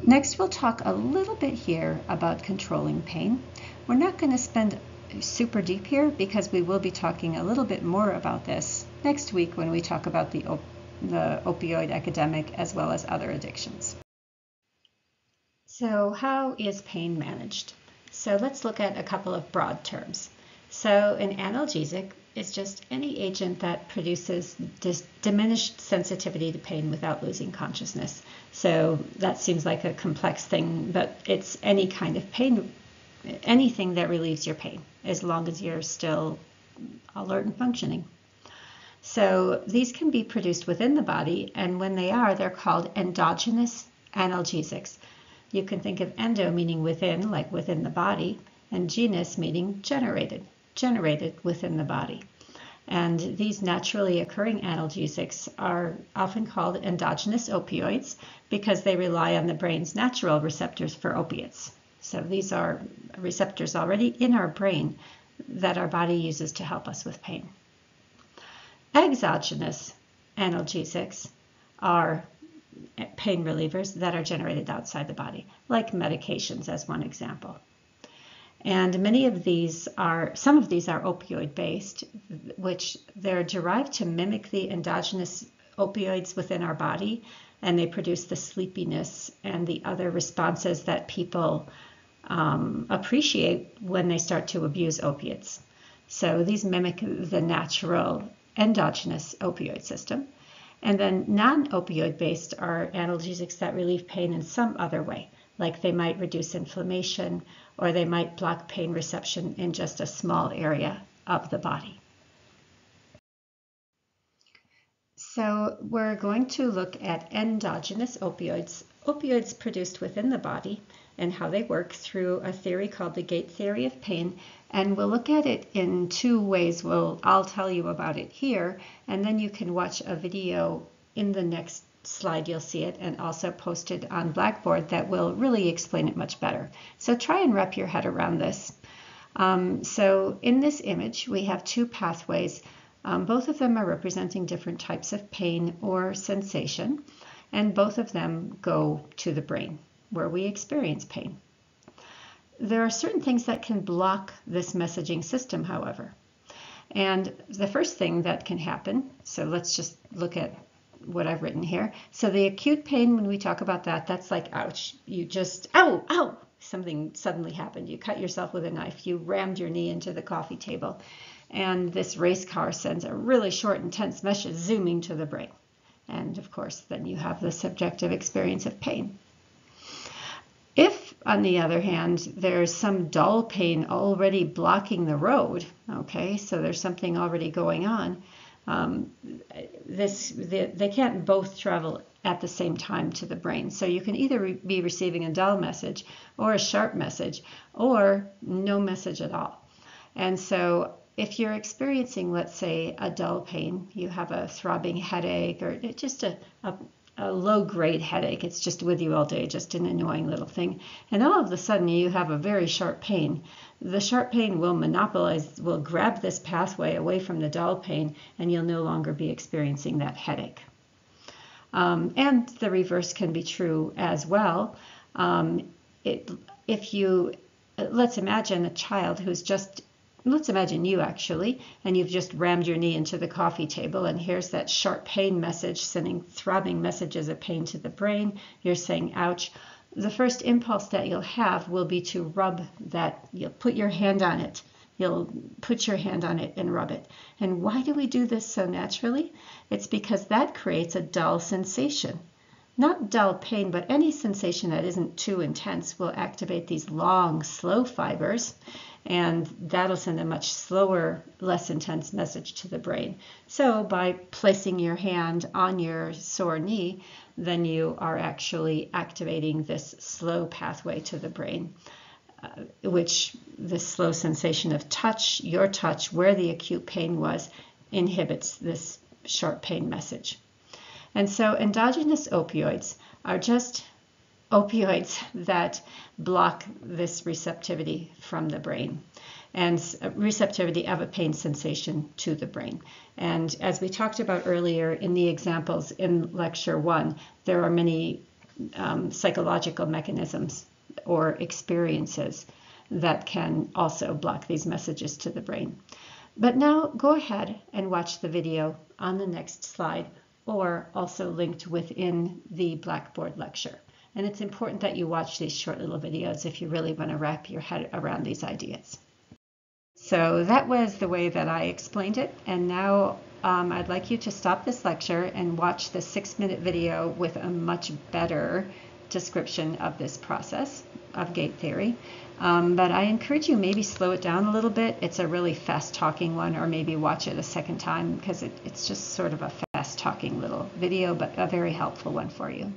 Next, we'll talk a little bit here about controlling pain. We're not going to spend super deep here because we will be talking a little bit more about this next week when we talk about the opioid epidemic as well as other addictions. So how is pain managed? So let's look at a couple of broad terms. So an analgesic is just any agent that produces diminished sensitivity to pain without losing consciousness. So that seems like a complex thing, but it's any kind of pain, anything that relieves your pain, as long as you're still alert and functioning. So these can be produced within the body, and when they are, they're called endogenous analgesics. You can think of endo meaning within, like within the body, and genus meaning generated within the body. And these naturally occurring analgesics are often called endogenous opioids because they rely on the brain's natural receptors for opiates. So these are receptors already in our brain that our body uses to help us with pain. Exogenous analgesics are pain relievers that are generated outside the body, like medications as one example. And some of these are opioid based, which they're derived to mimic the endogenous opioids within our body, and they produce the sleepiness and the other responses that people appreciate when they start to abuse opiates. So these mimic the natural endogenous opioid system. And then non-opioid based are analgesics that relieve pain in some other way, like they might reduce inflammation or they might block pain reception in just a small area of the body. So we're going to look at endogenous opioids, opioids produced within the body, and how they work through a theory called the gate theory of pain. And we'll look at it in two ways. I'll tell you about it here, and then you can watch a video in the next slide. You'll see it, and also posted on Blackboard that will really explain it much better. So try and wrap your head around this. So in this image, we have two pathways. Both of them are representing different types of pain or sensation, and both of them go to the brain, where we experience pain. There are certain things that can block this messaging system, however. And the first thing that can happen, so let's just look at what I've written here. So the acute pain, when we talk about that, that's like, ouch, you just, ow, something suddenly happened. You cut yourself with a knife, you rammed your knee into the coffee table, and this race car sends a really short, intense message zooming to the brain. And of course, then you have the subjective experience of pain. If, on the other hand, there's some dull pain already blocking the road, okay, so there's something already going on, they can't both travel at the same time to the brain. So you can either be receiving a dull message or a sharp message or no message at all. And so if you're experiencing, let's say, a dull pain, you have a throbbing headache or just a low-grade headache, it's just with you all day, just an annoying little thing, and all of a sudden you have a very sharp pain. The sharp pain will grab this pathway away from the dull pain, and you'll no longer be experiencing that headache. And the reverse can be true as well. Let's imagine a child who's just, let's imagine you actually, and you've just rammed your knee into the coffee table, and here's that sharp pain message sending throbbing messages of pain to the brain. You're saying, ouch. The first impulse that you'll have will be to rub that. You'll put your hand on it. You'll put your hand on it and rub it. And why do we do this so naturally? It's because that creates a dull sensation. Not dull pain, but any sensation that isn't too intense will activate these long, slow fibers, and that'll send a much slower, less intense message to the brain. So by placing your hand on your sore knee, then you are actually activating this slow pathway to the brain, which this slow sensation of touch, your touch, where the acute pain was, inhibits this sharp pain message. And so endogenous opioids are just opioids that block this receptivity from the brain and receptivity of a pain sensation to the brain. And as we talked about earlier in the examples in lecture 1, there are many psychological mechanisms or experiences that can also block these messages to the brain. But now go ahead and watch the video on the next slide, or also linked within the Blackboard lecture. And it's important that you watch these short little videos if you really want to wrap your head around these ideas. So that was the way that I explained it. And now I'd like you to stop this lecture and watch the 6-minute video with a much better description of this process of gate theory. But I encourage you maybe slow it down a little bit. It's a really fast talking one, or maybe watch it a second time because it's just sort of a fast talking little video, but a very helpful one for you.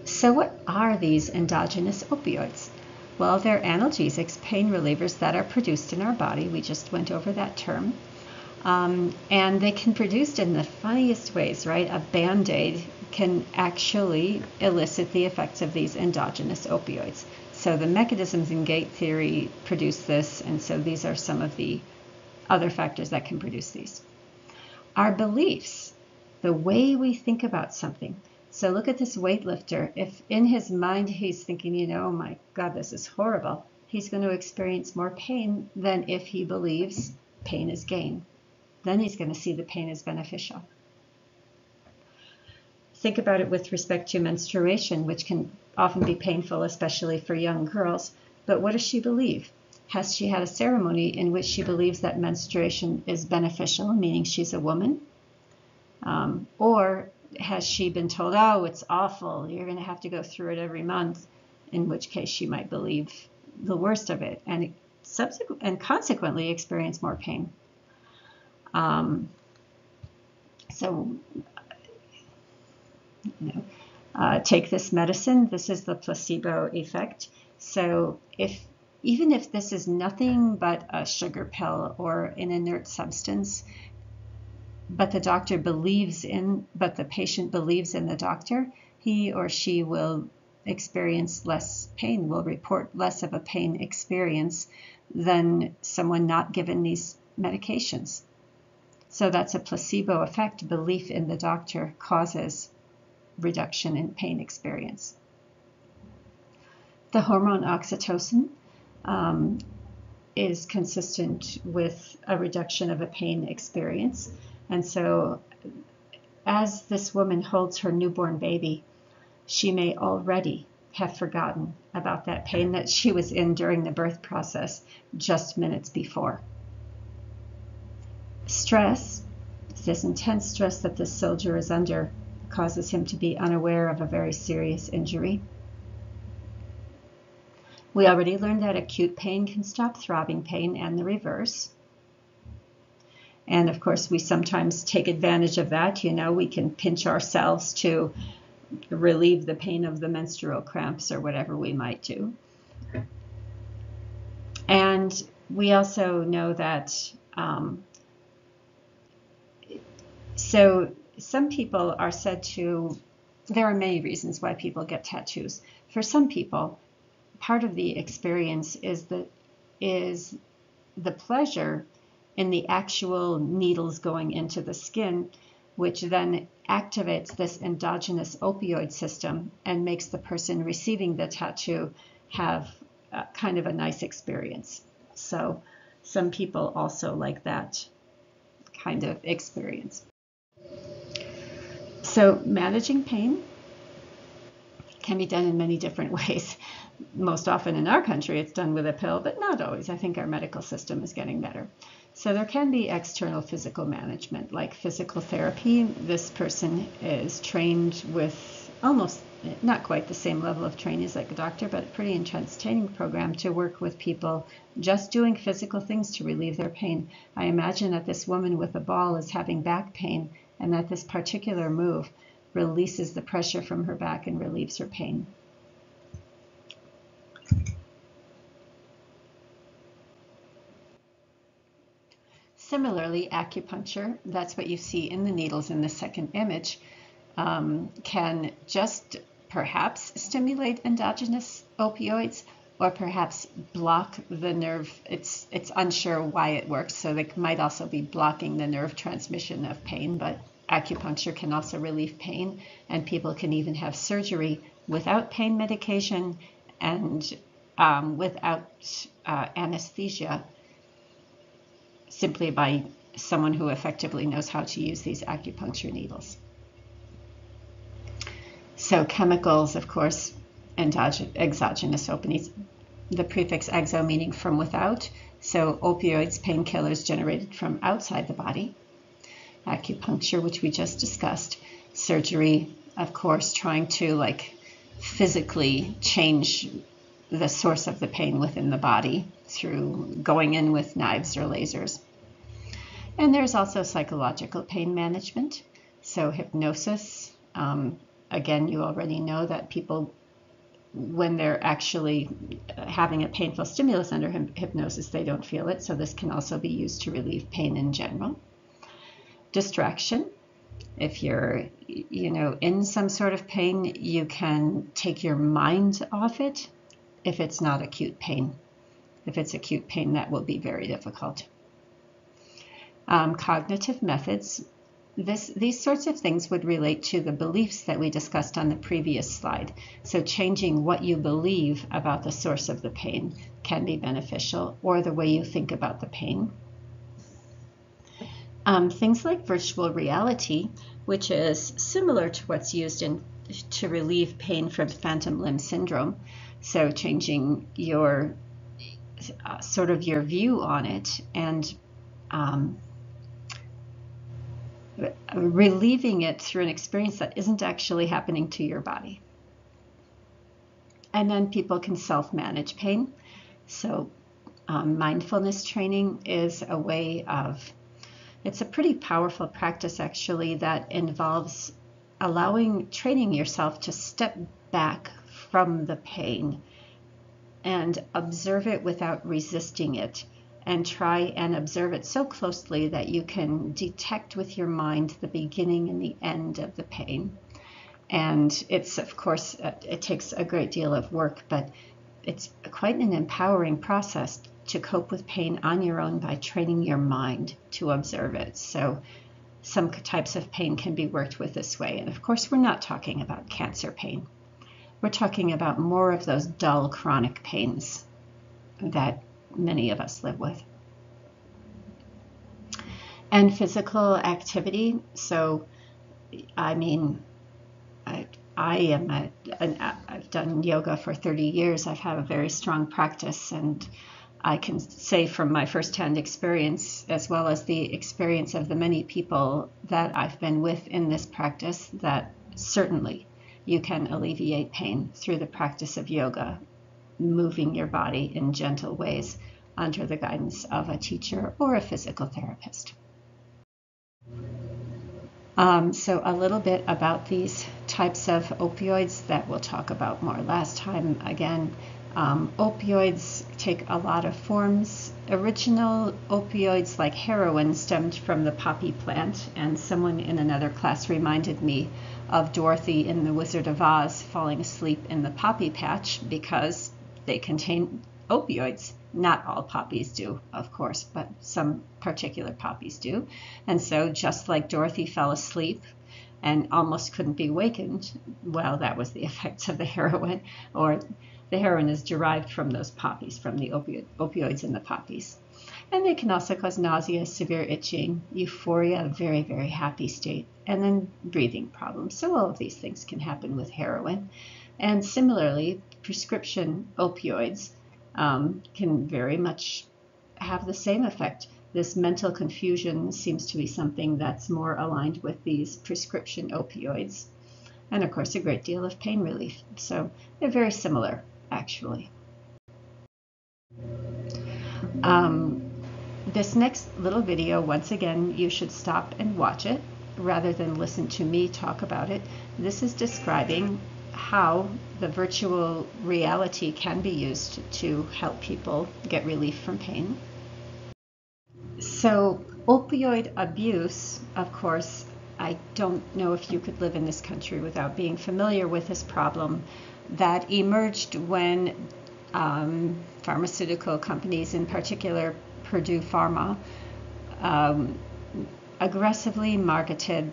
So what are these endogenous opioids? Well, they're analgesics, pain relievers that are produced in our body. We just went over that term. And they can be produced in the funniest ways, right? A Band-Aid can actually elicit the effects of these endogenous opioids. So the mechanisms in gate theory produce this, and so these are some of the other factors that can produce these. Our beliefs, the way we think about something. So look at this weightlifter. If in his mind he's thinking, you know, oh my God, this is horrible, he's going to experience more pain than if he believes pain is gain. Then he's going to see the pain as beneficial. Think about it with respect to menstruation, which can often be painful, especially for young girls. But what does she believe? Has she had a ceremony in which she believes that menstruation is beneficial, meaning she's a woman? Or has she been told, oh, it's awful, you're going to have to go through it every month, in which case she might believe the worst of it and consequently experience more pain. Take this medicine. This is the placebo effect. So even if this is nothing but a sugar pill or an inert substance, but the patient believes in the doctor, he or she will experience less pain, will report less of a pain experience than someone not given these medications. So that's a placebo effect. Belief in the doctor causes reduction in pain experience. The hormone oxytocin is consistent with a reduction of a pain experience. And so as this woman holds her newborn baby, she may already have forgotten about that pain that she was in during the birth process just minutes before. Stress, this intense stress that this soldier is under, causes him to be unaware of a very serious injury. We already learned that acute pain can stop throbbing pain and the reverse. And of course, we sometimes take advantage of that. You know, we can pinch ourselves to relieve the pain of the menstrual cramps or whatever we might do. And we also know that so some people are said to, there are many reasons why people get tattoos. For some people, part of the experience is the pleasure in the actual needles going into the skin, which then activates this endogenous opioid system and makes the person receiving the tattoo have kind of a nice experience. So some people also like that kind of experience. So managing pain can be done in many different ways. Most often in our country, it's done with a pill, but not always. I think our medical system is getting better. So there can be external physical management, like physical therapy. This person is trained with almost, not quite the same level of training as like a doctor, but a pretty intense training program to work with people just doing physical things to relieve their pain. I imagine that this woman with a ball is having back pain, and that this particular move releases the pressure from her back and relieves her pain. Similarly, acupuncture, that's what you see in the needles in the second image, can just perhaps stimulate endogenous opioids or perhaps block the nerve. It's unsure why it works, so they might also be blocking the nerve transmission of pain, but acupuncture can also relieve pain, and people can even have surgery without pain medication and without anesthesia, simply by someone who effectively knows how to use these acupuncture needles. So chemicals, of course, exogenous opioids, the prefix exo meaning from without. So opioids, painkillers generated from outside the body. Acupuncture, which we just discussed. Surgery, of course, trying to physically change the source of the pain within the body through going in with knives or lasers. And there's also psychological pain management. So hypnosis, again, you already know that people, when they're actually having a painful stimulus under hypnosis, they don't feel it. So this can also be used to relieve pain in general. Distraction. If you're, in some sort of pain, you can take your mind off it if it's not acute pain. If it's acute pain, that will be very difficult. Cognitive methods. These sorts of things would relate to the beliefs that we discussed on the previous slide. So changing what you believe about the source of the pain can be beneficial, or the way you think about the pain. Things like virtual reality, which is similar to what's used to relieve pain from phantom limb syndrome. So changing your sort of your view on it and relieving it through an experience that isn't actually happening to your body. And then people can self-manage pain. So mindfulness training is a way of, it's a pretty powerful practice actually that involves training yourself to step back from the pain and observe it without resisting it, and try and observe it so closely that you can detect with your mind the beginning and the end of the pain. And it's, of course, it takes a great deal of work, but it's quite an empowering process to cope with pain on your own by training your mind to observe it. So some types of pain can be worked with this way. And of course, we're not talking about cancer pain. We're talking about more of those dull chronic pains that many of us live with. And physical activity. So, I mean, I've done yoga for 30 years. I've had a very strong practice, and I can say from my firsthand experience, as well as the experience of the many people that I've been with in this practice, that certainly you can alleviate pain through the practice of yoga, moving your body in gentle ways under the guidance of a teacher or a physical therapist. So a little bit about these types of opioids that we'll talk about more last time. Again, opioids take a lot of forms. Original opioids like heroin stemmed from the poppy plant, and someone in another class reminded me of Dorothy in The Wizard of Oz falling asleep in the poppy patch because they contain opioids. Not all poppies do, of course, but some particular poppies do. And so just like Dorothy fell asleep and almost couldn't be wakened, well, that was the effects of the heroin, or the heroin is derived from those poppies, from the opioids in the poppies. And they can also cause nausea, severe itching, euphoria, a very, very happy state, and then breathing problems. So all of these things can happen with heroin. And similarly, prescription opioids can very much have the same effect. This mental confusion seems to be something that's more aligned with these prescription opioids. And of course, a great deal of pain relief. So they're very similar, actually. This next little video, once again, you should stop and watch it rather than listen to me talk about it. This is describing how the virtual reality can be used to help people get relief from pain. So opioid abuse, of course, I don't know if you could live in this country without being familiar with this problem that emerged when pharmaceutical companies, in particular Purdue Pharma, aggressively marketed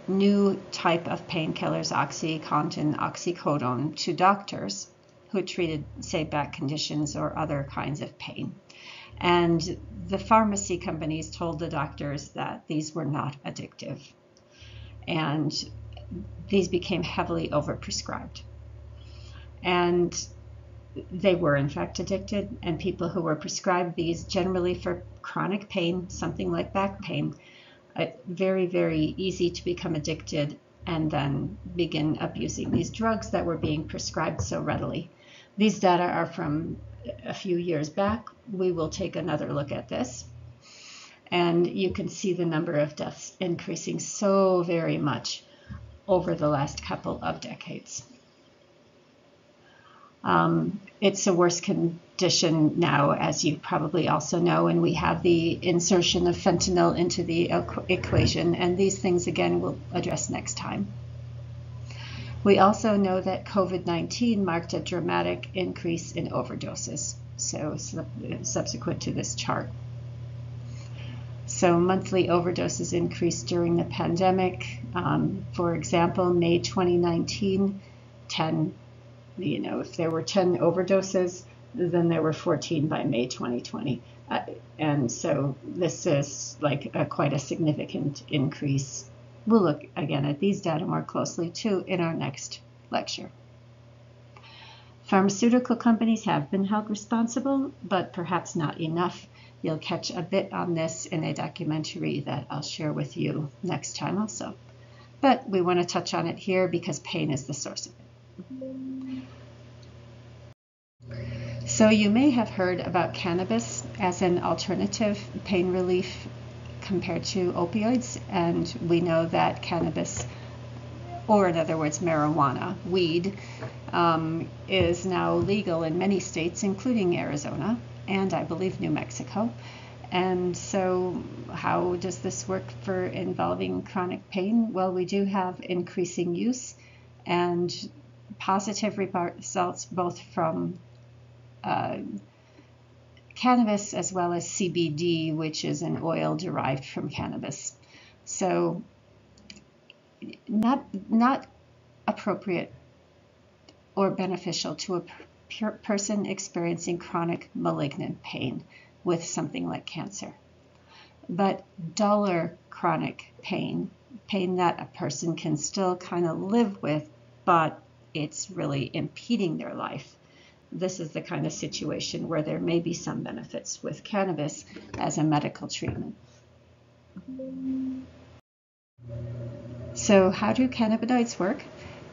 new type of painkillers, OxyContin, oxycodone, to doctors who treated, say, back conditions or other kinds of pain. And the pharmacy companies told the doctors that these were not addictive. And these became heavily overprescribed. And they were in fact addicted, and people who were prescribed these, generally for chronic pain, something like back pain, very, very easy to become addicted and then begin abusing these drugs that were being prescribed so readily. These data are from a few years back. We will take another look at this. And you can see the number of deaths increasing so very much over the last couple of decades. It's a worse condition now, as you probably also know, and we have the insertion of fentanyl into the equation, and these things again we'll address next time. We also know that COVID-19 marked a dramatic increase in overdoses, so subsequent to this chart. So monthly overdoses increased during the pandemic. For example, May 2019, if there were 10 overdoses, then there were 14 by May 2020. And so this is like quite a significant increase. We'll look again at these data more closely too in our next lecture. Pharmaceutical companies have been held responsible, but perhaps not enough. You'll catch a bit on this in a documentary that I'll share with you next time also. But we want to touch on it here because pain is the source of it. So you may have heard about cannabis as an alternative pain relief compared to opioids, and we know that cannabis, or in other words marijuana, weed, is now legal in many states, including Arizona and I believe New Mexico. And so how does this work for involving chronic pain? Well, we do have increasing use and positive results both from cannabis as well as CBD, which is an oil derived from cannabis. So not appropriate or beneficial to a person experiencing chronic malignant pain with something like cancer, but duller chronic pain that a person can still kind of live with, but it's really impeding their life. This is the kind of situation where there may be some benefits with cannabis as a medical treatment. So how do cannabinoids work?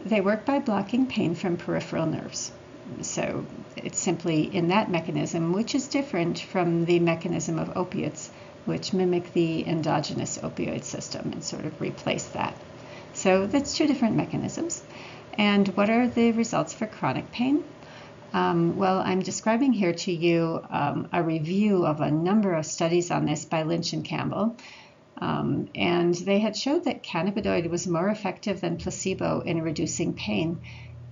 They work by blocking pain from peripheral nerves. So it's simply in that mechanism, which is different from the mechanism of opiates, which mimic the endogenous opioid system and sort of replace that. So that's two different mechanisms. And what are the results for chronic pain? Well, I'm describing here to you a review of a number of studies on this by Lynch and Campbell. And they had showed that cannabinoid was more effective than placebo in reducing pain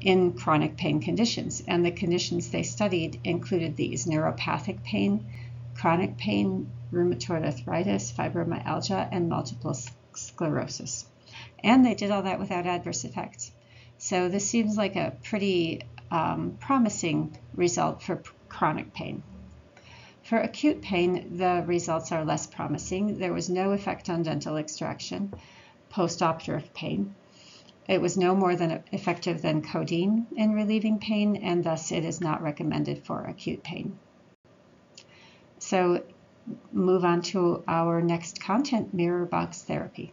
in chronic pain conditions. And the conditions they studied included these: neuropathic pain, chronic pain, rheumatoid arthritis, fibromyalgia, and multiple sclerosis. And they did all that without adverse effects. So this seems like a pretty promising result for chronic pain. For acute pain, the results are less promising. There was no effect on dental extraction, post-operative pain. It was no more than effective than codeine in relieving pain, and thus it is not recommended for acute pain. So move on to our next content, mirror box therapy.